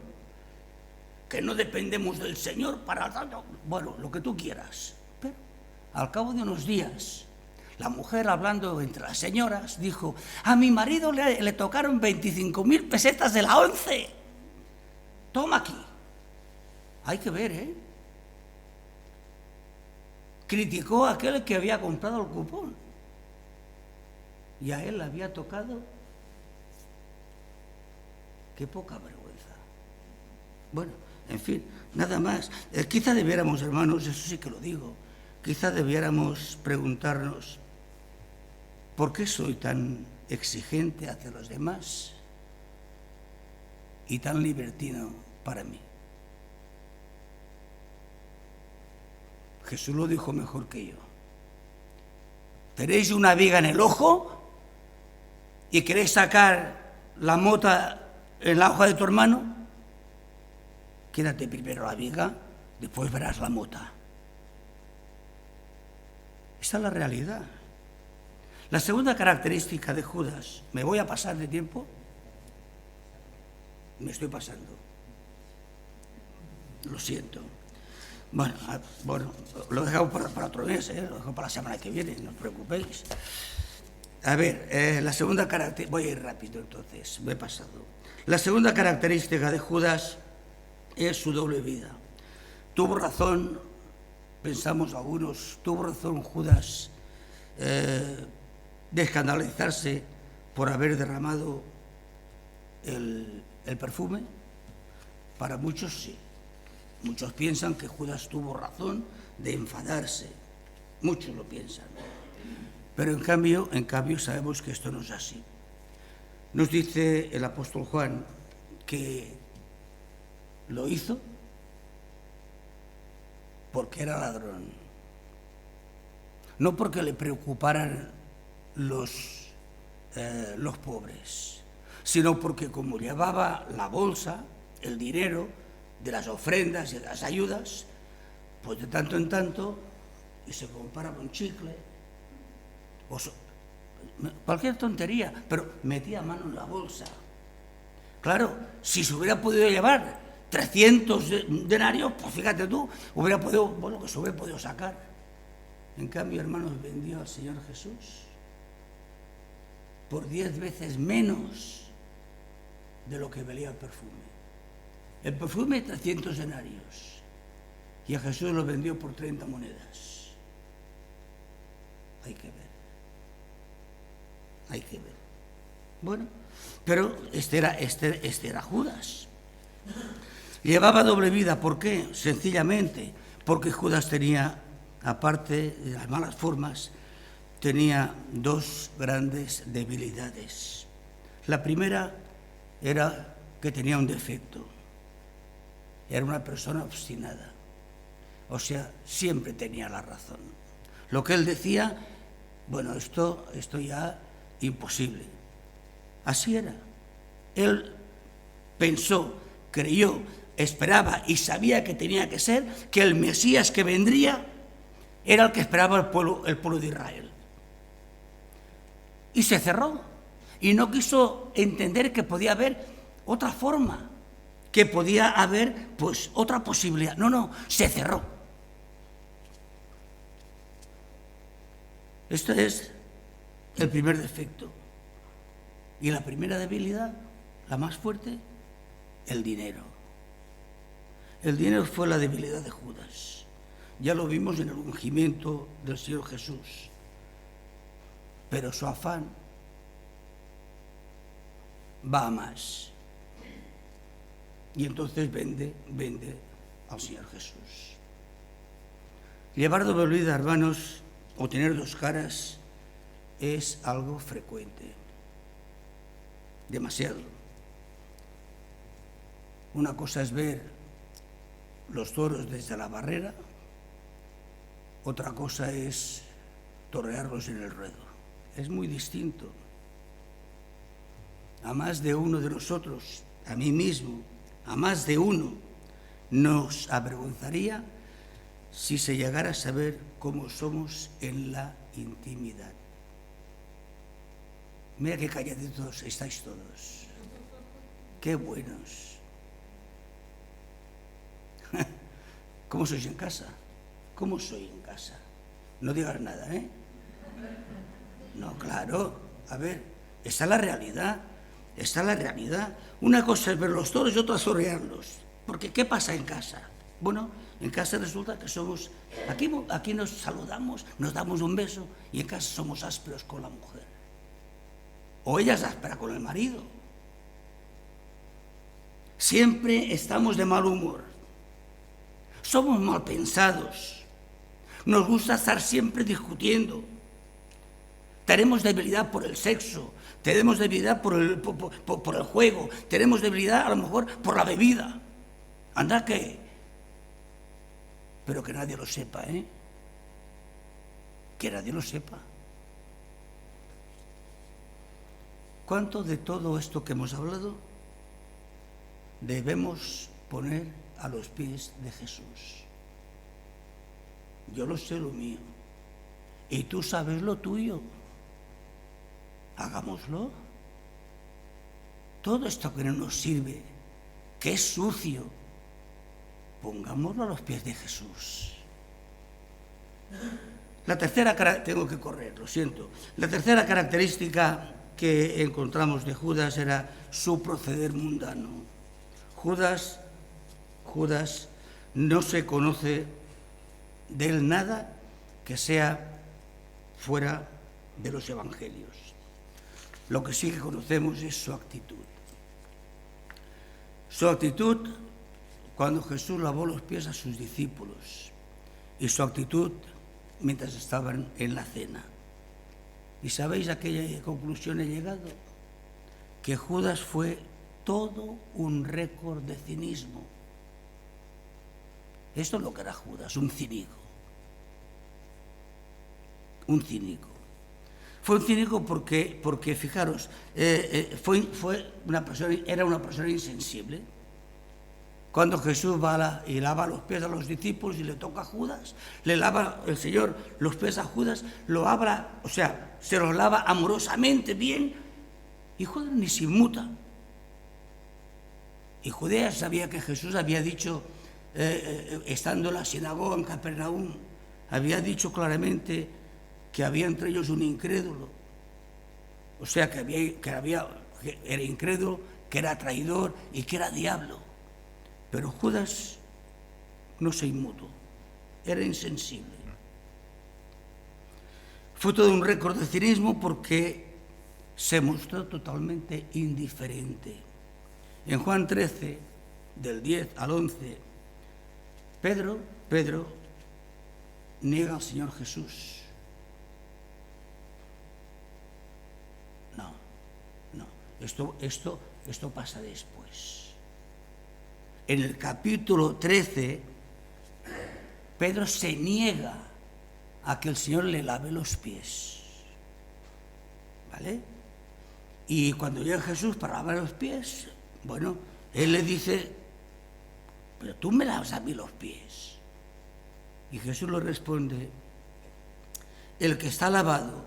que no dependemos del Señor para tanto, bueno, lo que tú quieras. Pero al cabo de unos días, la mujer, hablando entre las señoras, dijo: a mi marido le tocaron 25.000 pesetas de la 11. Toma aquí. Hay que ver, ¿eh? Criticó a aquel que había comprado el cupón. Y a él le había tocado. Qué poca vergüenza. Bueno, en fin, nada más. Quizá debiéramos, hermanos, eso sí que lo digo, quizá debiéramos preguntarnos: ¿por qué soy tan exigente hacia los demás y tan libertino para mí? Jesús lo dijo mejor que yo. ¿Tenéis una viga en el ojo y queréis sacar la mota en la hoja de tu hermano? Quédate primero la viga, después verás la mota. Esta es la realidad. La segunda característica de Judas, ¿me voy a pasar de tiempo? Me estoy pasando. Lo siento. Bueno, lo dejamos para otro mes, lo dejo para la semana que viene, no os preocupéis. A ver, la segunda característica, voy a ir rápido entonces, me he pasado. La segunda característica de Judas es su doble vida. Tuvo razón, pensamos algunos, tuvo razón Judas de escandalizarse por haber derramado el perfume. Para muchos sí. Muchos piensan que Judas tuvo razón de enfadarse. Muchos lo piensan. Pero en cambio sabemos que esto no es así. Nos dice el apóstol Juan que lo hizo porque era ladrón. No porque le preocuparan los pobres, sino porque como llevaba la bolsa, el dinero de las ofrendas y de las ayudas, pues de tanto en tanto, y se compraba un chicle, cualquier tontería, pero metía mano en la bolsa. Claro, si se hubiera podido llevar 300 denarios, pues fíjate tú, hubiera podido, bueno, que se hubiera podido sacar. En cambio, hermanos, vendió al Señor Jesús por 10 veces menos de lo que valía el perfume. El perfume, 300 denarios. Y a Jesús lo vendió por 30 monedas. Hay que ver. Hay que ver. Bueno, pero este era Judas. Llevaba doble vida. ¿Por qué? Sencillamente porque Judas tenía, aparte de las malas formas, tenía dos grandes debilidades. La primera era que tenía un defecto. Era una persona obstinada. O sea, siempre tenía la razón. Lo que él decía, bueno, esto ya imposible. Así era. Él pensó, creyó, esperaba y sabía que tenía que ser, que el Mesías que vendría era el que esperaba el pueblo de Israel. Y se cerró. Y no quiso entender que podía haber otra forma, que podía haber pues otra posibilidad. No, se cerró. Este es el primer defecto. Y la primera debilidad, la más fuerte, el dinero. El dinero fue la debilidad de Judas. Ya lo vimos en el ungimiento del Señor Jesús. Pero su afán va a más. Y entonces vende al Señor Jesús. Llevar doble vida, hermanos, o tener dos caras, es algo frecuente. Demasiado. Una cosa es ver los toros desde la barrera, otra cosa es torearlos en el ruedo. Es muy distinto. A más de uno de nosotros, a mí mismo, a más de uno, nos avergonzaría si se llegara a saber cómo somos en la intimidad. Mira qué calladitos estáis todos. Qué buenos. ¿Cómo sois en casa? ¿Cómo soy en casa? No digas nada, ¿eh? No, claro. A ver, esta es la realidad. Esta es la realidad. Una cosa es ver los toros y otra es torearlos. Porque ¿qué pasa en casa? Bueno, en casa resulta que somos... Aquí nos saludamos, nos damos un beso y en casa somos ásperos con la mujer. O ella es áspera con el marido. Siempre estamos de mal humor. Somos mal pensados. Nos gusta estar siempre discutiendo. Tenemos debilidad por el sexo, tenemos debilidad por el juego, tenemos debilidad a lo mejor por la bebida. Anda que... Pero que nadie lo sepa, ¿eh? Que nadie lo sepa. ¿Cuánto de todo esto que hemos hablado debemos poner a los pies de Jesús? Yo lo sé lo mío y tú sabes lo tuyo. Hagámoslo. Todo esto que no nos sirve, que es sucio, pongámoslo a los pies de Jesús. La tercera característica que encontramos de Judas era su proceder mundano. Judas no se conoce de él nada que sea fuera de los evangelios. Lo que sí que conocemos es su actitud. Su actitud cuando Jesús lavó los pies a sus discípulos y su actitud mientras estaban en la cena. ¿Y sabéis a qué conclusión he llegado? Que Judas fue todo un récord de cinismo. Esto es lo que era Judas, un cínico. Un cínico. Fue un cínico porque fijaros, era una persona insensible. Cuando Jesús va y lava los pies a los discípulos y le toca a Judas, le lava el Señor los pies a Judas, lo abra, o sea, se los lava amorosamente, bien, y Judas ni se inmuta. Y Judea sabía que Jesús había dicho, estando en la sinagoga en Capernaum, había dicho claramente que había entre ellos un incrédulo. O sea, que era incrédulo, que era traidor y que era diablo. Pero Judas no se inmutó, era insensible. Fue todo un récord de cinismo porque se mostró totalmente indiferente. En Juan 13, del 10 al 11, Pedro niega al Señor Jesús. No, esto pasa después. En el capítulo 13, Pedro se niega a que el Señor le lave los pies. ¿Vale? Y cuando llega Jesús para lavar los pies, bueno, él le dice, pero tú me lavas a mí los pies. Y Jesús le responde, el que está lavado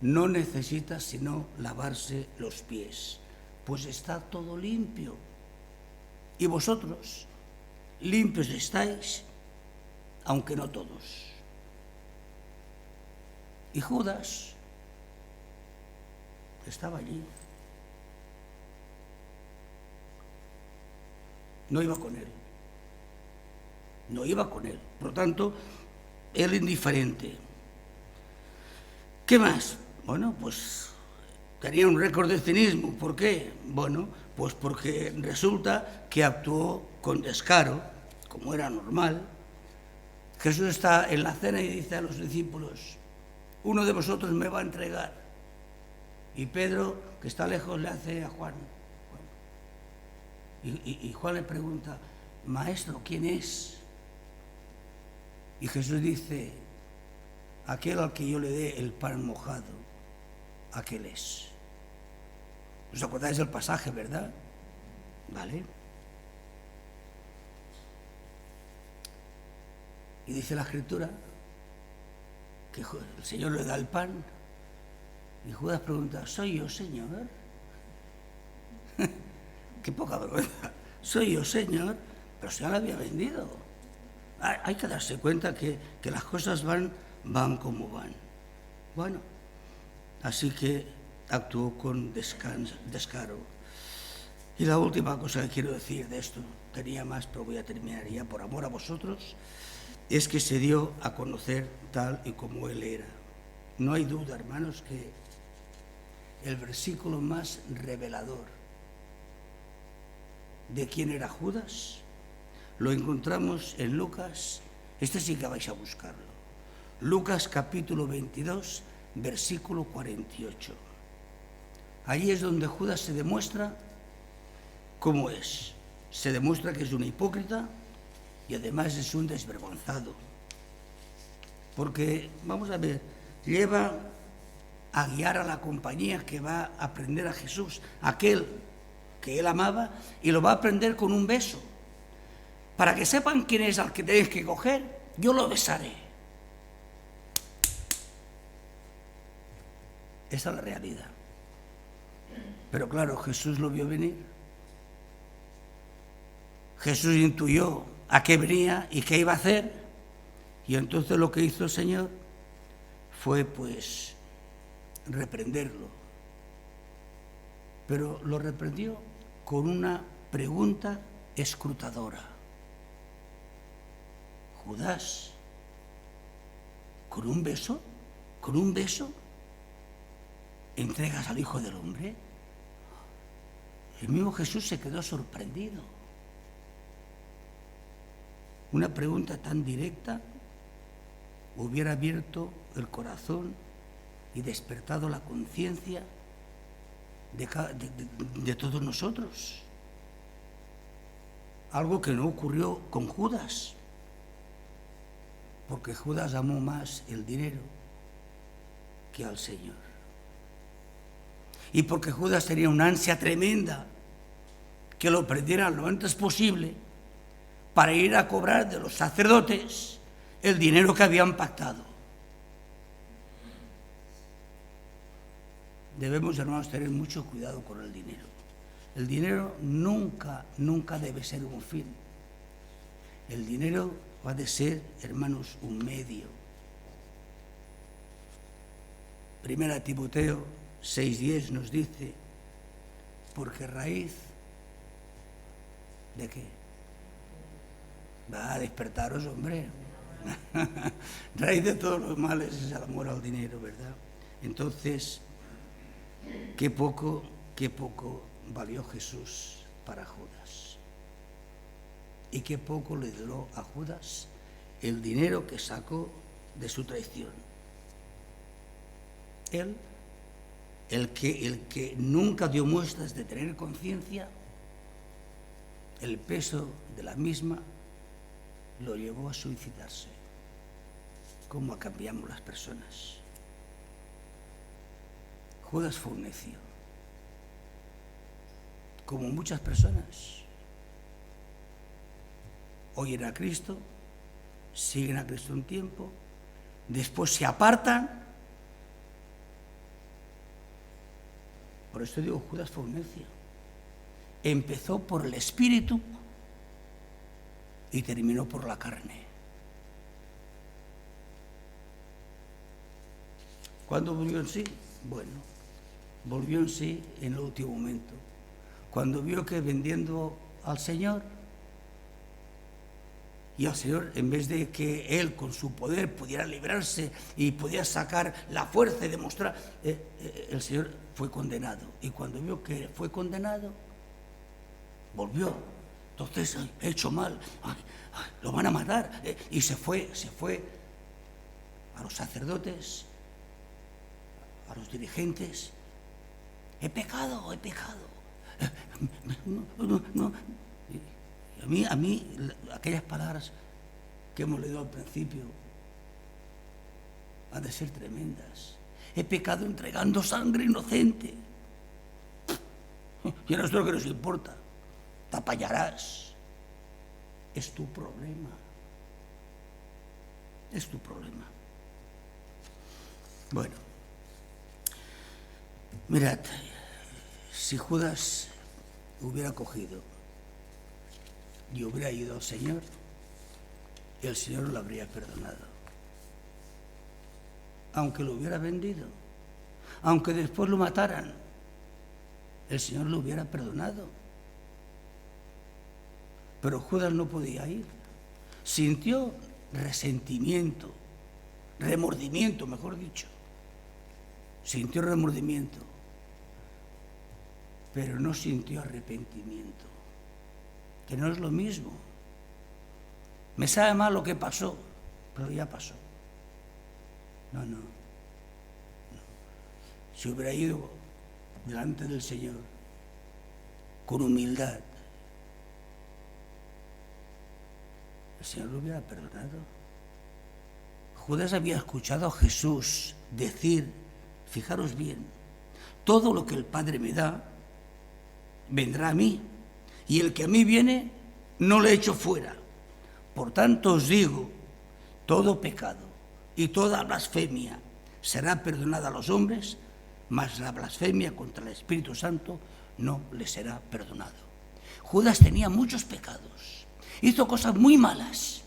no necesita sino lavarse los pies, pues está todo limpio. Y vosotros limpios estáis, aunque no todos. Y Judas estaba allí. No iba con él. No iba con él. Por lo tanto, él indiferente. ¿Qué más? Bueno, pues tenía un récord de cinismo. ¿Por qué? Bueno, pues porque resulta que actuó con descaro, como era normal. Jesús está en la cena y dice a los discípulos, uno de vosotros me va a entregar. Y Pedro, que está lejos, le hace a Juan. Y Juan le pregunta, maestro, ¿quién es? Y Jesús dice, aquel al que yo le dé el pan mojado, aquel es. ¿Os acordáis del pasaje, verdad? ¿Vale? Y dice la Escritura que el Señor le da el pan y Judas pregunta, ¿soy yo, Señor? Qué poca vergüenza. ¿Soy yo, Señor? Pero se lo había vendido. Hay que darse cuenta que las cosas van como van. Bueno, así que actuó con descaro. Y la última cosa que quiero decir de esto, tenía más, pero voy a terminar ya por amor a vosotros, es que se dio a conocer tal y como él era. No hay duda, hermanos, que el versículo más revelador de quién era Judas lo encontramos en Lucas, este sí que vais a buscarlo, Lucas capítulo 22, versículo 48. Allí es donde Judas se demuestra cómo es. Se demuestra que es un hipócrita y además es un desvergonzado. Porque, vamos a ver, lleva a guiar a la compañía que va a aprender a Jesús, aquel que él amaba, y lo va a aprender con un beso. Para que sepan quién es al que tenéis que coger, yo lo besaré. Esa es la realidad. Pero claro, Jesús lo vio venir. Jesús intuyó a qué venía y qué iba a hacer. Y entonces lo que hizo el Señor fue, pues, reprenderlo. Pero lo reprendió con una pregunta escrutadora. Judas, ¿con un beso? ¿Entregas al Hijo del Hombre? El mismo Jesús se quedó sorprendido. Una pregunta tan directa hubiera abierto el corazón y despertado la conciencia de todos nosotros. Algo que no ocurrió con Judas, porque Judas amó más el dinero que al Señor. Y porque Judas tenía una ansia tremenda que lo prendiera lo antes posible para ir a cobrar de los sacerdotes el dinero que habían pactado. Debemos, hermanos, tener mucho cuidado con el dinero. El dinero nunca debe ser un fin. El dinero ha de ser, hermanos, un medio. Primera Timoteo 6:10 nos dice, porque raíz ¿de qué? Va a despertaros, hombre. Raíz de todos los males es el amor al dinero, ¿verdad? Entonces, qué poco valió Jesús para Judas. Y qué poco le duró a Judas el dinero que sacó de su traición. Él, el que nunca dio muestras de tener conciencia, el peso de la misma lo llevó a suicidarse. ¿Cómo cambiamos las personas? Judas fue un necio, como muchas personas. Oyen a Cristo, siguen a Cristo un tiempo, después se apartan. Por eso digo, Judas fue un necio. Empezó por el espíritu y terminó por la carne. ¿Cuándo volvió en sí? Bueno, volvió en sí en el último momento, cuando vio que vendiendo al Señor, y al Señor, en vez de que Él con su poder pudiera librarse y pudiera sacar la fuerza y demostrar, el Señor fue condenado. Y cuando vio que fue condenado, volvió. Entonces, he hecho mal, lo van a matar. Y se fue a los sacerdotes, a los dirigentes. He pecado. No. A mí, aquellas palabras que hemos leído al principio han de ser tremendas. He pecado entregando sangre inocente. Y a nosotros, ¿qué nos importa? Te apallarás. Es tu problema. Es tu problema. Bueno, mirad, si Judas hubiera cogido y hubiera ido al Señor, el Señor lo habría perdonado. Aunque lo hubiera vendido, aunque después lo mataran, el Señor lo hubiera perdonado. Pero Judas no podía ir. Sintió resentimiento, remordimiento, mejor dicho. Sintió remordimiento, pero no sintió arrepentimiento, que no es lo mismo. Me sabe mal lo que pasó, pero ya pasó. No. Si hubiera ido delante del Señor con humildad, el Señor lo hubiera perdonado. Judas había escuchado a Jesús decir, fijaros bien, todo lo que el Padre me da, vendrá a mí, y el que a mí viene, no le echo fuera. Por tanto os digo, todo pecado y toda blasfemia será perdonada a los hombres, mas la blasfemia contra el Espíritu Santo no le será perdonado. Judas tenía muchos pecados, hizo cosas muy malas,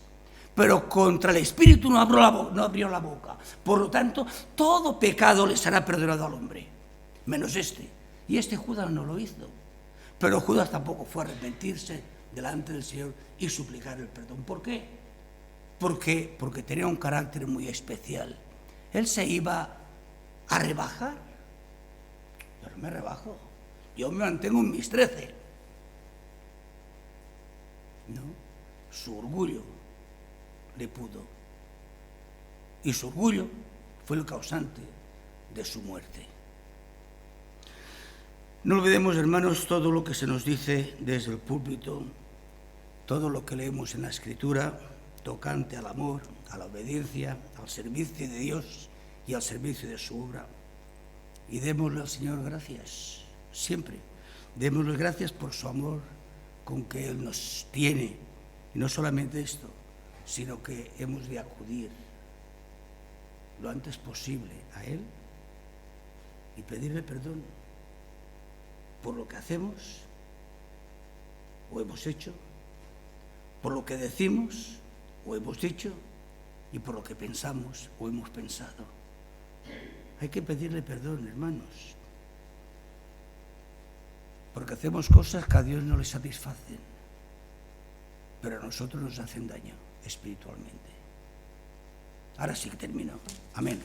pero contra el Espíritu no abrió la boca. Por lo tanto, todo pecado le será perdonado al hombre, menos este. Y este Judas no lo hizo. Pero Judas tampoco fue a arrepentirse delante del Señor y suplicar el perdón. ¿Por qué? Porque tenía un carácter muy especial. Él se iba a rebajar. Yo no me rebajo. Yo me mantengo en mis 13. No, su orgullo le pudo. Y su orgullo fue el causante de su muerte. No olvidemos, hermanos, todo lo que se nos dice desde el púlpito, todo lo que leemos en la Escritura, tocante al amor, a la obediencia, al servicio de Dios y al servicio de su obra. Y démosle al Señor gracias, siempre. Démosle gracias por su amor con que Él nos tiene Y no solamente esto, sino que hemos de acudir lo antes posible a Él y pedirle perdón por lo que hacemos o hemos hecho, por lo que decimos o hemos dicho y por lo que pensamos o hemos pensado. Hay que pedirle perdón, hermanos, porque hacemos cosas que a Dios no le satisfacen, pero a nosotros nos hacen daño espiritualmente. Ahora sí que termino. Amén.